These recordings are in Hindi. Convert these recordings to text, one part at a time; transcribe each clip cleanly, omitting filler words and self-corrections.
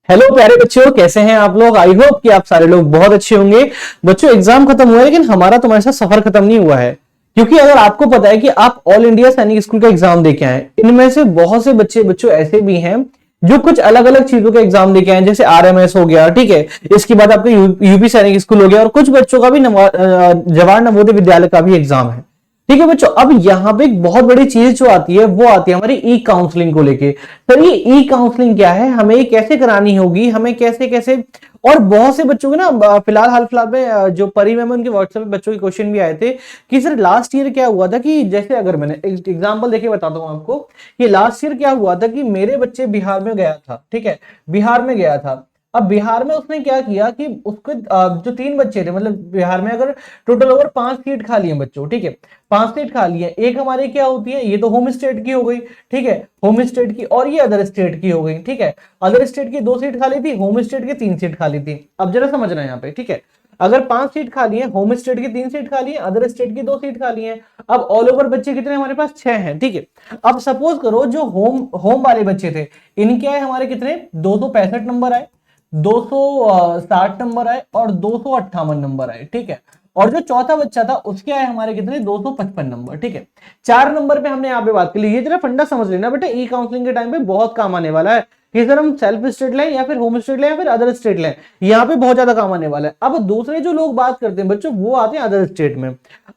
हेलो प्यारे बच्चों, कैसे हैं आप लोग। आई होप कि आप सारे लोग बहुत अच्छे होंगे। बच्चों, एग्जाम खत्म हुआ है लेकिन हमारा तुम्हारे साथ सफर खत्म नहीं हुआ है। क्योंकि अगर आपको पता है कि आप ऑल इंडिया सैनिक स्कूल का एग्जाम देके आए, इनमें से बहुत से बच्चे बच्चों ऐसे भी हैं जो कुछ अलग अलग चीजों का एग्जाम देके आए, जैसे आरएमएस हो गया, ठीक है। इसके बाद आपका यूपी सैनिक स्कूल हो गया, और कुछ बच्चों का भी जवाहर नवोदय विद्यालय का भी एग्जाम है। ठीक है बच्चों, अब यहाँ पे एक बहुत बड़ी चीज जो आती है वो आती है हमारी ई काउंसलिंग को लेके। सर, ये ई काउंसलिंग क्या है, हमें ये कैसे करानी होगी, हमें कैसे कैसे। और बहुत से बच्चों के ना हाल फिलहाल में जो परी मैम उनके व्हाट्सएप पे बच्चों के क्वेश्चन भी आए थे कि सर लास्ट ईयर क्या हुआ था, कि जैसे अगर मैंने एग्जांपल देके बताता हूं आपको कि लास्ट ईयर क्या हुआ था कि मेरे बच्चे बिहार में गया था, ठीक है। बिहार में गया था। अब बिहार में उसने क्या किया कि उसके जो 3 बच्चे थे, मतलब बिहार में अगर टोटल ओवर 5 सीट खाली है बच्चों, ठीक है। 5 सीट खाली है, एक हमारी क्या होती है, ये तो होम स्टेट की हो गई, ठीक है, होम स्टेट की, और ये अदर स्टेट की हो गई, ठीक है। अदर स्टेट की 2 सीट खाली थी, होम स्टेट की 3 सीट खाली थी। अब जरा समझना यहाँ पे, ठीक है। अगर 5 सीट खाली है, होम स्टेट की 3 सीट खाली है, अदर स्टेट की 2 सीट खाली है। अब ऑल ओवर बच्चे कितने हमारे पास, 6 हैं, ठीक है। अब सपोज करो जो होम होम वाले बच्चे थे, इनके आए हमारे कितने, 265 नंबर आए, 260 नंबर आए और 258 नंबर आए, ठीक है। और जो चौथा बच्चा था उसके आए हमारे कितने, 255 नंबर, ठीक है। 4 नंबर पे हमने यहाँ पे बात कर ली। ये जरा फंडा समझ लेना बेटा, ई काउंसलिंग के टाइम पे बहुत काम आने वाला है कि सर हम सेल्फ स्टेट लें या फिर होम स्टेट लें या फिर अदर स्टेट लें, यहाँ पे बहुत ज्यादा काम आने वाला है। अब दूसरे जो लोग बात करते हैं बच्चों, वो आते हैं अदर स्टेट में।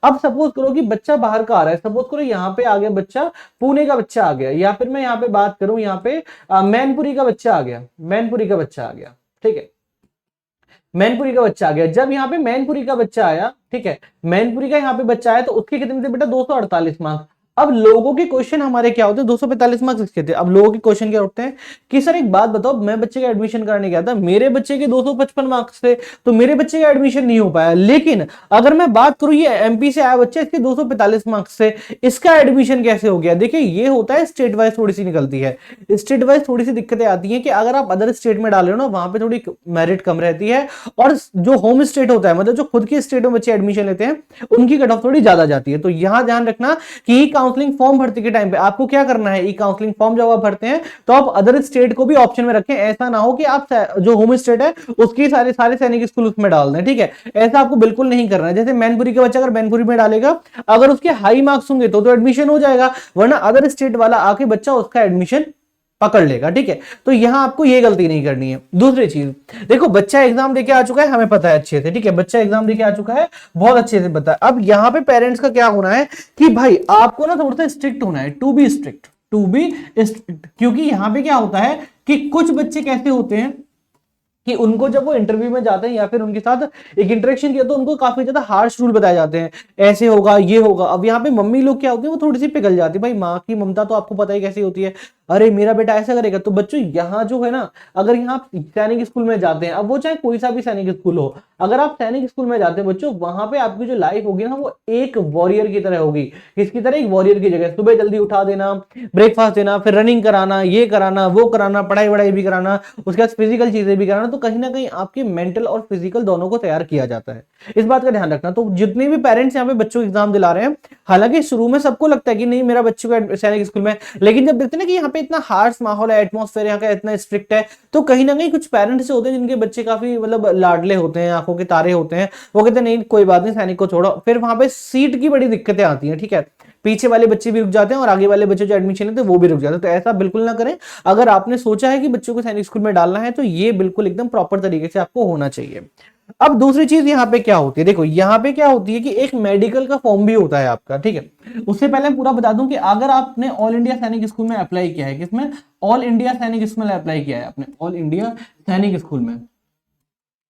अब सपोज करो कि बच्चा बाहर का आ रहा है, सपोज करो यहाँ पे आ गया बच्चा, पुणे का बच्चा आ गया, या फिर मैं यहाँ पे बात करूं, यहाँ पे मैनपुरी का बच्चा आ गया, मैनपुरी का बच्चा आ गया, ठीक है। मैनपुरी का बच्चा आ गया। जब यहाँ पे मैनपुरी का बच्चा आया, ठीक है, मैनपुरी का यहाँ पे बच्चा आया, तो उसके कितने थे बेटा, 248 मार्क्स। अब लोगों के क्वेश्चन हमारे क्या होते हैं, 245 मार्क्स के थे। अब लोगों के क्वेश्चन क्या उठते हैं कि सर एक बात बताओ, मैं बच्चे का एडमिशन कराने गया था, मेरे बच्चे के 255 मार्क्स थे, तो मेरे बच्चे का एडमिशन नहीं हो पाया। लेकिन अगर मैं बात करूं, ये एमपी से आया बच्चा, इसके 245 मार्क्स से, इसका एडमिशन कैसे हो गया। देखिए, ये होता है स्टेट वाइज थोड़ी सी निकलती है, स्टेट वाइज थोड़ी सी दिक्कतें आती हैं कि अगर आप अदर स्टेट में डाल रहे हो ना, वहां पे थोड़ी मेरिट कम रहती है। और जो होम स्टेट होता है, मतलब जो खुद के स्टेट में बच्चे एडमिशन लेते हैं, उनकी कट ऑफ थोड़ी ज्यादा जाती है। तो यहां ध्यान रखना कि ई काउंसलिंग फॉर्म भरती के टाइम पे आपको क्या करना है, ई काउंसलिंग फॉर्म जब आप भरते हैं तो आप अदर स्टेट को भी ऑप्शन में रखें। ऐसा ना हो कि आप जो होम स्टेट है उसकी सारे सारे सैनिक स्कूल उसमें डाल दें, ठीक है। ऐसा आपको बिल्कुल नहीं करना है। जैसे मैनपुरी का बच्चा अगर मैनपुरी में डालेगा, अगर उसके हाई मार्क्स होंगे तो एडमिशन हो जाएगा, वरना अदर स्टेट वाला आके बच्चा उसका एडमिशन पकड़ लेगा, ठीक है। तो यहां आपको ये गलती नहीं करनी है। दूसरी चीज, देखो बच्चा एग्जाम देके आ चुका है, हमें पता है अच्छे से, ठीक है, बच्चा एग्जाम देके आ चुका है, बहुत अच्छे से पता है। अब यहां पे पेरेंट्स का क्या होना है कि भाई आपको ना थोड़ा सा स्ट्रिक्ट होना है, to be strict, to be strict. क्योंकि यहां पे क्या होता है कि कुछ बच्चे कैसे होते हैं कि उनको जब वो इंटरव्यू में जाते हैं या फिर उनके साथ एक इंटरेक्शन किया, तो उनको काफी ज्यादा हार्श रूल बताए जाते हैं, ऐसे होगा, ये होगा। अब यहाँ पे मम्मी लोग क्या होते हैं, वो थोड़ी सी पिघल जाती है। भाई माँ की ममता तो आपको पता ही कैसी होती है, अरे मेरा बेटा ऐसा करेगा। तो बच्चों यहाँ जो है ना, अगर यहाँ आप सैनिक स्कूल में जाते हैं, अब वो चाहे कोई सा भी सैनिक स्कूल हो, अगर आप सैनिक स्कूल में जाते हैं बच्चों, वहां पे आपकी जो लाइफ होगी ना, वो एक वॉरियर की तरह होगी। किसकी तरह, एक वॉरियर की जगह। सुबह जल्दी उठा देना, ब्रेकफास्ट देना, फिर रनिंग कराना, ये कराना, वो कराना, पढ़ाई वढ़ाई भी कराना, उसके बाद फिजिकल चीजें भी कराना। तो कहीं ना कहीं आपके मेंटल और फिजिकल दोनों को तैयार किया जाता है, इस बात का ध्यान रखना। तो जितने भी पेरेंट्स यहाँ पे बच्चों को एग्जाम दिला रहे हैं, हालांकि शुरू में सबको लगता है कि नहीं मेरा बच्चों को सैनिक स्कूल में, लेकिन जब देखते हैं ना कि यहाँ पे इतना हार्श माहौल है, एटमॉस्फेयर यहाँ का इतना स्ट्रिक्ट है, तो कहीं ना कहीं कुछ पेरेंट्स होते हैं जिनके बच्चे काफी मतलब लाडले होते हैं, आंखों के तारे होते हैं, वो कहते हैं नहीं कोई बात नहीं, सैनिक को छोड़ो। फिर वहां पे सीट की बड़ी दिक्कतें आती हैं, ठीक है, पीछे वाले बच्चे भी रुक जाते हैं और आगे वाले बच्चे जो एडमिशन लेते हैं वो भी रुक जाते हैं। तो ऐसा बिल्कुल ना करें। अगर आपने सोचा है कि बच्चों को सैनिक स्कूल में डालना है, तो ये बिल्कुल एकदम प्रॉपर तरीके से आपको होना चाहिए। अब दूसरी चीज यहाँ पे क्या होती है, देखो यहाँ पे क्या होती है कि एक मेडिकल का फॉर्म भी होता है आपका, ठीक है। उससे पहले पूरा बता दूं कि अगर आपने ऑल इंडिया सैनिक स्कूल में अप्लाई किया है, किसमें, ऑल इंडिया सैनिक स्कूल में अप्लाई किया है आपने, ऑल इंडिया सैनिक स्कूल में,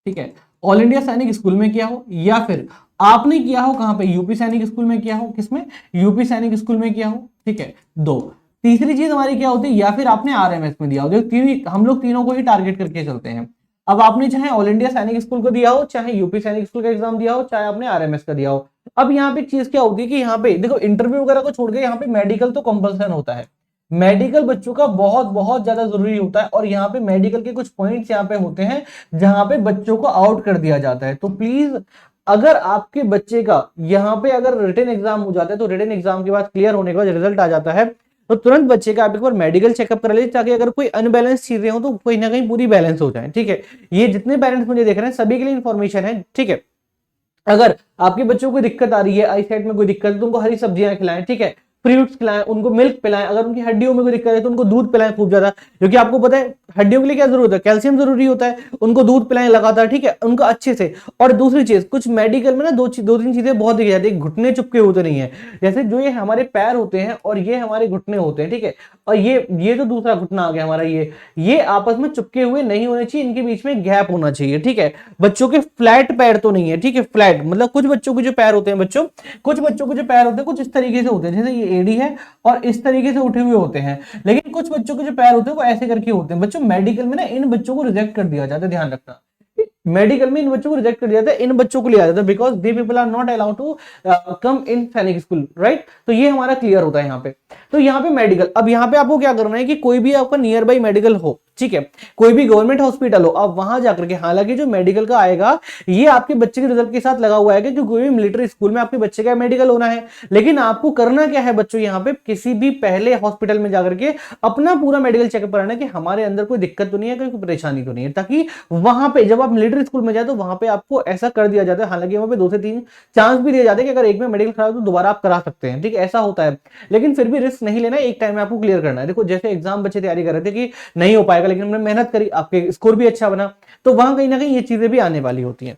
ठीक है, ऑल इंडिया सैनिक स्कूल में किया हो, या फिर आपने किया हो कहां पे, यूपी सैनिक स्कूल में किया हो, किसमें, यूपी सैनिक स्कूल में किया हो, ठीक है। दो, तीसरी चीज हमारी क्या होती है, या फिर आपने आरएमएस में दिया हो। देखो तीन, हम लोग तीनों को ही टारगेट करके चलते हैं। अब आपने चाहे ऑल इंडिया सैनिक स्कूल को दिया हो, चाहे यूपी सैनिक स्कूल का एग्जाम दिया हो, चाहे आपने आरएमएस का दिया हो। अब यहाँ पे चीज क्या होती है कि यहाँ पे देखो इंटरव्यू वगैरह को छोड़ के यहाँ पे मेडिकल तो कंपल्सन होता है। मेडिकल बच्चों का बहुत बहुत ज्यादा जरूरी होता है, और यहाँ पे मेडिकल के कुछ पॉइंट्स यहाँ पे होते हैं जहां पे बच्चों को आउट कर दिया जाता है। तो प्लीज, अगर आपके बच्चे का यहाँ पे अगर रिटन एग्जाम हो जाता है, तो रिटन एग्जाम के बाद क्लियर होने के बाद रिजल्ट आ जाता है, तो तुरंत बच्चे का आप एक बार मेडिकल चेकअप करा लीजिए, ताकि अगर कोई अनबैलेंस चीजें हो तो कहीं ना कहीं पूरी बैलेंस हो जाए। ठीक है, ये जितने पेरेंट्स मुझे देख रहे हैं सभी के लिए इन्फॉर्मेशन है। ठीक है, अगर आपके बच्चों को दिक्कत आ रही है, आई साइड में कोई दिक्कत है, तो उनको हरी सब्जियां खिलाएं। ठीक है, फ्रूट्स खिलाएं, उनको मिल्क पिलाएं। अगर उनकी हड्डियों में कोई दिक्कत है तो उनको दूध पिलाएं खूब ज्यादा, क्योंकि आपको पता है हड्डियों के लिए क्या जरूरत है, कैल्शियम जरूरी होता है। उनको दूध पिलाएं लगातार। ठीक है, उनको अच्छे से। और दूसरी चीज, कुछ मेडिकल में ना दो तीन चीजें बहुत देखी जाती है, घुटने चुपके होते नहीं है। जैसे जो ये हमारे पैर होते हैं और ये हमारे घुटने होते हैं। ठीक है, और ये जो दूसरा घुटना आ गया हमारा, ये आपस में चिपके हुए नहीं होने चाहिए, इनके बीच में गैप होना चाहिए। ठीक है, बच्चों के फ्लैट पैर तो नहीं है। ठीक है, फ्लैट मतलब कुछ बच्चों के जो पैर होते हैं, बच्चों कुछ बच्चों के जो पैर होते हैं कुछ इस तरीके से होते हैं, जैसे ये एडी है और इस तरीके से उठे हुए होते हैं। लेकिन कुछ बच्चों के जो पैर होते हैं वो ऐसे करके होते हैं। बच्चों मेडिकल में ना इन बच्चों को रिजेक्ट कर दिया जाता है, ध्यान रखना। मेडिकल में इन बच्चों को रिजेक्ट कर दिया जाता है, इन बच्चों को लिया जाता है, because they people are not allowed to come in Sainik school, right. तो ये हमारा क्लियर होता है यहाँ पे। तो यहाँ पे मेडिकल, अब यहाँ पे आपको क्या करना है कि कोई भी आपका नियर बाई मेडिकल हो, ठीक है, कोई भी गवर्नमेंट हॉस्पिटल हो, आप वहां जाकर के, हालांकि जो मेडिकल का आएगा ये आपके बच्चे के रिजल्ट के साथ लगा हुआ है कि कोई भी मिलिट्री स्कूल में आपके बच्चे का मेडिकल होना है। लेकिन आपको करना क्या है बच्चों, यहाँ पे किसी भी पहले हॉस्पिटल में जाकर के अपना पूरा मेडिकल चेकअप कराना कि हमारे अंदर कोई दिक्कत तो नहीं है, कोई परेशानी तो नहीं है, ताकि वहां पे जब आप मिलिट्री स्कूल में जाए तो वहां पे आपको ऐसा कर दिया जाता है। हालांकि वहां पे 2 से 3 चांस भी दिए जाते हैं कि अगर एक में मेडिकल खराब हो तो दोबारा आप करा सकते हैं। ठीक है, ऐसा होता है, लेकिन फिर भी रिस्क नहीं लेना, एक टाइम में आपको क्लियर करना है। देखो जैसे एग्जाम बच्चे तैयारी कर रहे थे कि नहीं हो पाएगा, लेकिन हमने मेहनत करी, आपके स्कोर भी अच्छा बना, तो वहां कहीं ना कहीं ये चीजें भी आने वाली होती हैं।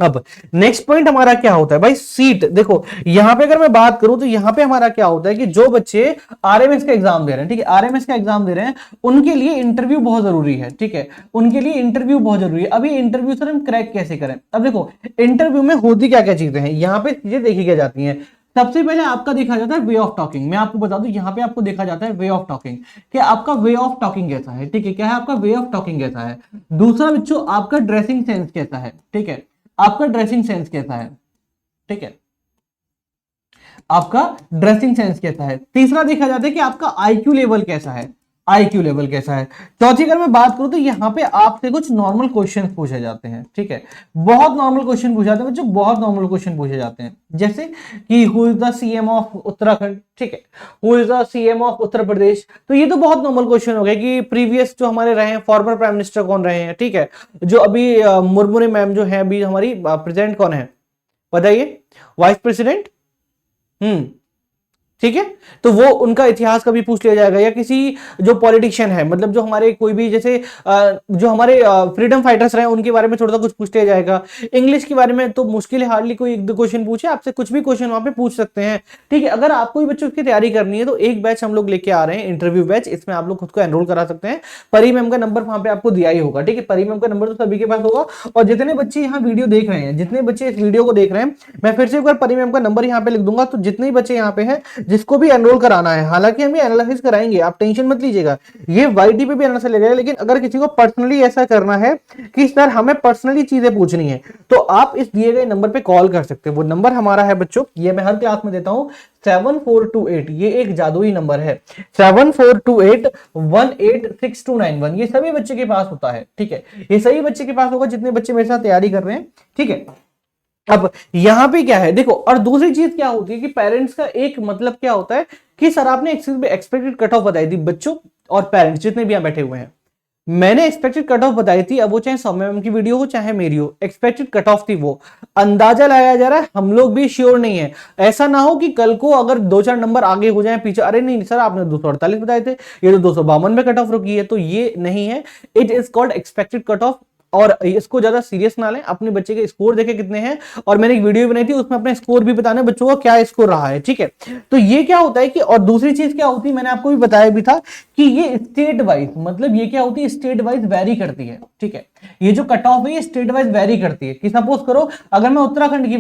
अब नेक्स्ट पॉइंट हमारा क्या होता है भाई, सीट। देखो यहां पे अगर मैं बात करूं तो यहां पे हमारा क्या होता है कि जो बच्चे आरएमएस का एग्जाम दे रहे हैं, ठीक है, आरएमएस का एग्जाम दे रहे हैं, उनके लिए इंटरव्यू बहुत जरूरी है। ठीक है, उनके लिए इंटरव्यू बहुत जरूरी है। अभी इंटरव्यू सर हम क्रैक कैसे करें? अब देखो इंटरव्यू में होती क्या क्या चीजें हैं, यहां पे चीजें देखी क्या जाती हैं। सबसे पहले आपका देखा जाता है वे ऑफ टॉकिंग। मैं आपको बता दूं यहां पे आपको देखा जाता है वे ऑफ टॉकिंग, कि आपका वे ऑफ टॉकिंग कैसा है। ठीक है, क्या है आपका वे ऑफ टॉकिंग कैसा है। दूसरा बच्चों आपका ड्रेसिंग सेंस कैसा है। ठीक है, आपका ड्रेसिंग सेंस कैसा है। ठीक है, आपका ड्रेसिंग सेंस कैसा है। तीसरा देखा जाता है कि आपका आईक्यू लेवल कैसा है, आईक्यू लेवल कैसा है। चौथी अगर मैं बात करूं तो यहां पे आपसे कुछ नॉर्मल क्वेश्चन पूछे जाते हैं। ठीक है, बहुत नॉर्मल क्वेश्चन पूछे जाते हैं बच्चों, बहुत नॉर्मल क्वेश्चन पूछे जाते हैं, जैसे कि who is the CM of Uttarakhand. ठीक है, who is the CM of Uttar Pradesh. तो ये तो बहुत नॉर्मल क्वेश्चन हो गया कि प्रीवियस जो हमारे रहे हैं फॉर्मर प्राइम मिनिस्टर कौन रहे हैं। ठीक है, जो अभी मुर्मू मैम जो है अभी हमारी प्रेसिडेंट कौन है बताइए, वाइस प्रेसिडेंट। ठीक है, तो वो उनका इतिहास कभी पूछ लिया जाएगा, या किसी जो पॉलिटिशियन है, मतलब जो हमारे कोई भी जैसे जो हमारे फ्रीडम फाइटर्स रहे उनके बारे में थोड़ा सा कुछ पूछ लिया जाएगा। इंग्लिश के बारे में तो मुश्किल है, हार्डली कोई 1-2 क्वेश्चन पूछे, आपसे कुछ भी क्वेश्चन वहां पे पूछ सकते हैं। ठीक है, अगर आपको भी बच्चों की तैयारी करनी है तो एक बैच हम लोग लेके आ रहे हैं, इंटरव्यू बैच, इसमें आप लोग खुद को एनरोल करा सकते हैं। परी मैम का नंबर वहां पे आपको दिया ही होगा। ठीक है, परी मैम का नंबर तो सभी के पास होगा। और जितने बच्चे यहाँ वीडियो देख रहे हैं, जितने बच्चे इस वीडियो को देख रहे हैं, मैं फिर से एक बार परी मैम का नंबर यहाँ पे लिख दूंगा, तो जितने बच्चे यहाँ पे हैं जिसको भी एनरोल कराना है, हालांकि हम ये एनालिसिस कराएंगे, आप टेंशन मत लीजिएगा, ये वाईटी पे भी एनालिसिस लगेगा। लेकिन अगर किसी को पर्सनली ऐसा करना है कि सर हमें पर्सनली चीजें पूछनी है, तो आप इस दिए गए नंबर पे कॉल कर सकते हैं। वो नंबर हमारा है बच्चों, ये मैं हर क्लास में देता हूं, 7428, ये एक जादुई नंबर है, 7428186291। ये सभी बच्चे के पास होता है। ठीक है, ये सभी बच्चे के पास होगा जितने बच्चे मेरे साथ तैयारी कर रहे हैं। ठीक है, अब यहां पे क्या है देखो, और दूसरी चीज क्या होती है कि पेरेंट्स का एक मतलब क्या होता है कि सर आपने एक्सपेक्टेड कट ऑफ बताई थी बच्चों और पेरेंट्स जितने भी यहां बैठे हुए हैं, मैंने एक्सपेक्टेड कट ऑफ बताई थी। अब वो चाहे सौम्य मैम की वीडियो हो चाहे मेरी हो, एक्सपेक्टेड कट ऑफ थी, वो अंदाजा लगाया जा रहा है, हम लोग भी श्योर नहीं है। ऐसा ना हो कि कल को अगर 2-4 नंबर आगे हो जाए पीछे, अरे नहीं सर आपने 248 बताए थे, ये तो 252 में कट ऑफ रुकी है, तो ये नहीं है। It is called expected cut off. और इसको ज्यादा सीरियस ना लें, अपने बच्चे के स्कोर देखे कितने हैं, और मैंने एक वीडियो बनाई थी उसमें अपने स्कोर भी बताना है बच्चों का क्या स्कोर रहा है। ठीक है, तो ये क्या होता है कि, और दूसरी चीज क्या होती है मैंने आपको भी बताया भी था कि ये स्टेट वाइज, मतलब ये क्या होती है स्टेट वाइज वेरी करती है। ठीक है, ये जो कट ऑफ है ये स्टेट वाइज वेरी करती है। कि सपोज करो अगर मैं उत्तराखंड की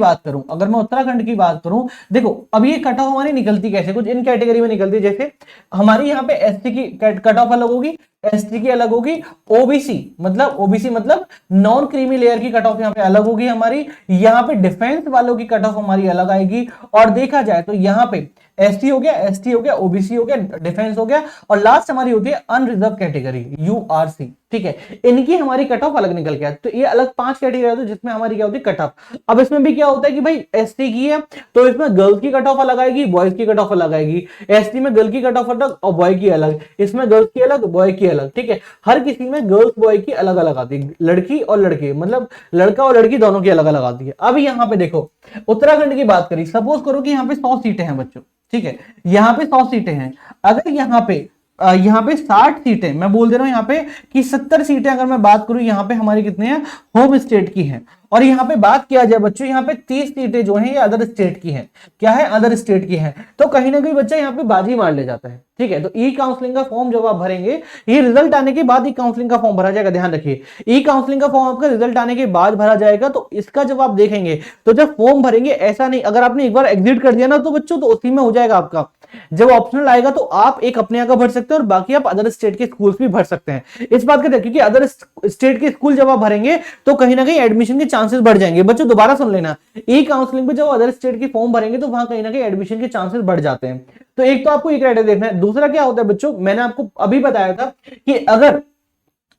बात करूं, देखो अब ये कट ऑफ हमारी निकलती कैसे, कुछ इन कैटेगरी में निकलती है। जैसे हमारी यहाँ पे एसटी की कट ऑफ अलग होगी, एसटी की अलग होगी, ओबीसी मतलब नॉन क्रीमी लेयर की कट ऑफ यहाँ पे अलग होगी हमारी, यहाँ पे डिफेंस वालों की कट ऑफ हमारी अलग आएगी। और देखा जाए तो यहाँ पे एसटी हो गया, ओबीसी हो गया, डिफेंस हो गया, और लास्ट हमारी होती है अनरिजर्व कैटेगरी, यूआरसी। ठीक है, इनकी हमारी कट ऑफ अलग निकल के आती है। तो ये अलग 5 कैटेगरी होती है जिसमें हमारी क्या होती है, कट ऑफ। अब इसमें भी क्या होता है कि भाई एसटी की है तो इसमें गर्ल्स की कट ऑफ अलग आएगी, बॉयज की कट ऑफ अलग आएगी। एसटी में गर्ल की कट ऑफ अलग और बॉय की अलग, इसमें गर्ल्स की अलग, बॉय की अलग। ठीक है, हर किसी में गर्ल्स बॉय की अलग अलग आती है, लड़की और लड़के मतलब लड़का और लड़की दोनों की अलग अलग आती है। अब यहाँ पे देखो उत्तराखंड की बात करी, सपोज करो कि यहाँ पे 100 सीटें हैं बच्चों, ठीक है, यहाँ पे 100 सीटें हैं। अगर यहाँ पे 60 सीटें, मैं बोल दे रहा हूं यहाँ पे कि 70 सीटें अगर मैं बात करूं यहाँ पे हमारी कितने हैं, होम स्टेट की हैं। और यहाँ पे बात किया जाए बच्चों, यहाँ पे 30 सीटें जो हैं ये अदर स्टेट की हैं। क्या है, अदर स्टेट की हैं। तो कहीं ना कहीं बच्चा यहाँ पे बाजी मार ले जाता है। ठीक है, तो ई काउंसलिंग का फॉर्म जब आप भरेंगे, ये रिजल्ट आने के बाद ई काउंसलिंग का फॉर्म भरा जाएगा, ध्यान रखिए। ई काउंसलिंग का फॉर्म आपका रिजल्ट आने के बाद भरा जाएगा। तो इसका जब आप देखेंगे तो जब फॉर्म भरेंगे, ऐसा नहीं अगर आपने एक बार एग्जिट कर दिया ना तो बच्चों तो उसी में हो जाएगा आपका। जब ऑप्शनल आएगा तो आप एक अपने यहाँ का भर सकते हैं और बाकी आप अदर स्टेट के स्कूल्स भी भर सकते हैं। इस बात का क्योंकि अदर स्टेट के स्कूल जब आप भरेंगे तो कहीं ना कहीं एडमिशन के चांसेस बढ़ जाएंगे। बच्चों दोबारा सुन लेना, ई काउंसलिंग पे जब अदर स्टेट के फॉर्म भरेंगे तो वहां कहीं ना कहीं एडमिशन के चांसेस बढ़ जाते हैं। तो एक तो आपको ये क्राइटेरिया देखना है। दूसरा क्या होता है बच्चों, मैंने आपको अभी बताया था कि अगर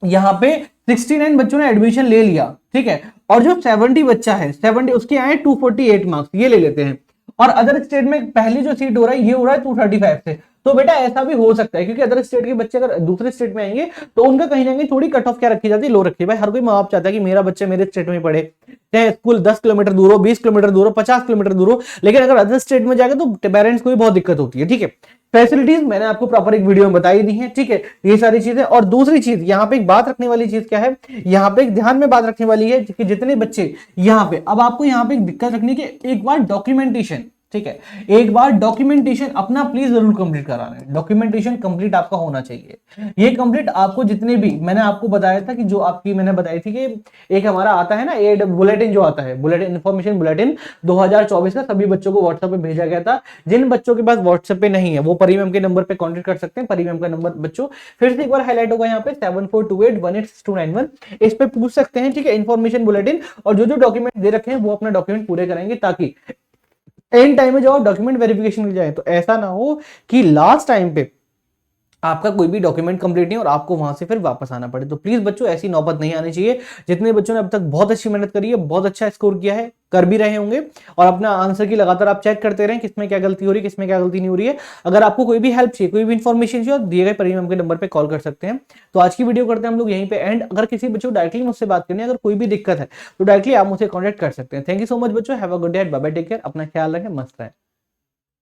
यहाँ पे 69 बच्चों ने एडमिशन ले लिया, ठीक है, और जो 70 बच्चा है 70 उसके आए 248 मार्क्स, ये ले लेते हैं, और अदर स्टेट में पहली जो सीट हो रहा है ये हो रहा है 235 से, तो बेटा ऐसा भी हो सकता है क्योंकि अदर स्टेट के बच्चे अगर दूसरे स्टेट में आएंगे तो उनका कहीं ना कहीं थोड़ी कट ऑफ क्या रखी जाती है, लो रखी है। भाई हर कोई माँ बाप चाहता है कि मेरा बच्चा मेरे स्टेट में पढ़े, चाहे स्कूल 10 किलोमीटर दूर हो, 20 किलोमीटर दूर हो, 50 किलोमीटर दूर हो, लेकिन अगर अदर स्टेट में जाएगा तो पेरेंट्स को भी बहुत दिक्कत होती है। ठीक है, फैसिलिटीज मैंने आपको प्रॉपर एक वीडियो में बताई दी है। ठीक है, ये सारी चीजें। और दूसरी चीज यहाँ पे एक बात रखने वाली चीज क्या है, यहाँ पे एक ध्यान में बात रखने वाली है कि जितने बच्चे यहाँ पे, अब आपको यहाँ पे एक दिक्कत रखनी है कि एक बार डॉक्यूमेंटेशन, ठीक है, एक बार डॉक्यूमेंटेशन अपना प्लीज जरूर कंप्लीट कराना है। डॉक्यूमेंटेशन कंप्लीट आपका होना चाहिए। ये कंप्लीट आपको जितने भी मैंने आपको बताया था कि जो आपकी मैंने बताई थी कि एक हमारा आता है ना एड बुलेटिन, जो आता है बुलेटिन, इन्फॉर्मेशन बुलेटिन 2024 का, सभी बच्चों को व्हाट्सएप पे भेजा गया था। जिन बच्चों के पास व्हाट्सएप पे नहीं है वो परी मैम के नंबर पे कॉन्टेक्ट कर सकते हैं। परी मैम का नंबर बच्चों फिर से एक बार हाईलाइट होगा यहाँ पे 7428186291, इस पे पूछ सकते हैं। ठीक है, इन्फॉर्मेशन बुलेटिन, और जो जो डॉक्यूमेंट दे रखे हैं वो अपना डॉक्यूमेंट पूरे करेंगे ताकि एंड टाइम में जब आप डॉक्यूमेंट वेरिफिकेशन के जाए तो ऐसा ना हो कि लास्ट टाइम पे आपका कोई भी डॉक्यूमेंट कंप्लीट नहीं और आपको वहां से फिर वापस आना पड़े। तो प्लीज बच्चों ऐसी नौबत नहीं आनी चाहिए। जितने बच्चों ने अब तक बहुत अच्छी मेहनत करी है, बहुत अच्छा स्कोर किया है, कर भी रहे होंगे, और अपना आंसर की लगातार आप चेक करते रहें किसमें क्या गलती हो रही है, किसमें क्या गलती नहीं हो रही है। अगर आपको कोई भी हेल्प चाहिए, कोई भी इन्फॉर्मेशन चाहिए, दिए गए परी मैम के नंबर पे कॉल कर सकते हैं। तो आज की वीडियो करते हैं हम लोग यहीं पे एंड। अगर किसी बच्चों को डायरेक्टली मुझसे बात करनी है, अगर कोई भी दिक्कत है तो डायरेक्टली आप मुझसे कॉन्टेक्ट कर सकते हैं। थैंक यू सो मच बच्चों, have a good day, bye bye, take care, अपना ख्याल रखें, मस्त रहें।